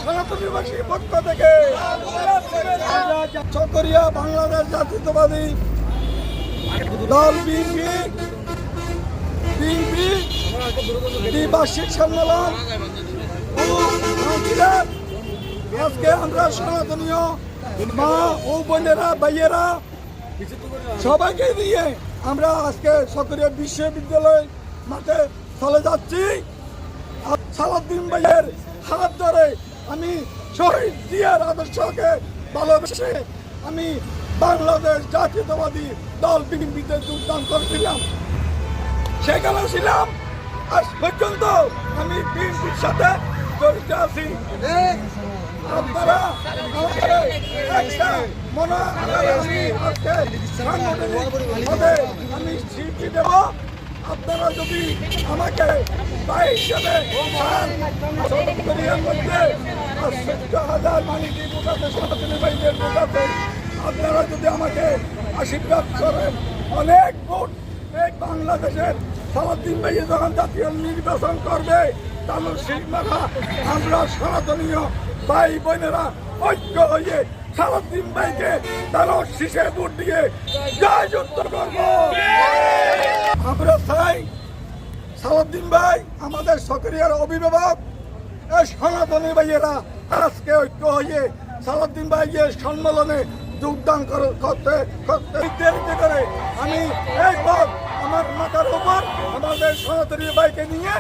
সনাতনীবাসীর পক্ষ থেকে চকরিয়া বাংলাদেশ জাতীয়তাবাদী দল বিএনপি বার্ষিক সম্মেলন আজকে আমরা সনাতনীয় মা ও বোনেরা ভাইয়েরা সবাইকে নিয়ে আমরা আজকে চকরিয়া বিশ্ববিদ্যালয় মাঠে চলে যাচ্ছি। সালাউদ্দিন ভাইয়ের হাত ধরে আমি শহীদ জিয়ার আদর্শকে ভালোবেসে আমি বাংলাদেশ জাতীয়তাবাদী দল বিএনপিতে যোগদান করেছিলাম। সেখানে ছিলাম আজ পর্যন্ত আমি বিএনপির সাথে জড়িত আছি। আপনারা আমি স্বীকৃতি দেব। আপনারা যদি আমাকে ভাই হিসেবে 14,000 মানিকি ভোট আছে, সনাতনী ভাইদের ভোট আছে, আপনারা যদি আমাকে আশীর্বাদ করেন অনেক ভোট এই বাংলাদেশের সালাউদ্দিন ভাই যখন জাতীয় নির্বাচন করবে তাহলে শিখমারা আমরা সনাতনীয় ভাই বোনেরা ঐক্য হয়ে সালাউদ্দিন ভাইকে তারা শীষে ভোট দিয়ে জয়যুক্ত করব। আমরা চাই সালাউদ্দিন ভাই আমাদের চকরিয়ার অভিভাবক, এই সনাতনী ভাইয়েরা আজকে ঐক্য হয়ে সালাউদ্দিন ভাইয়ের সম্মেলনে যোগদান করতে দেরিতে করে আমি এই পথ আমার মাথার উপর আমাদের সনাতনী ভাইকে নিয়ে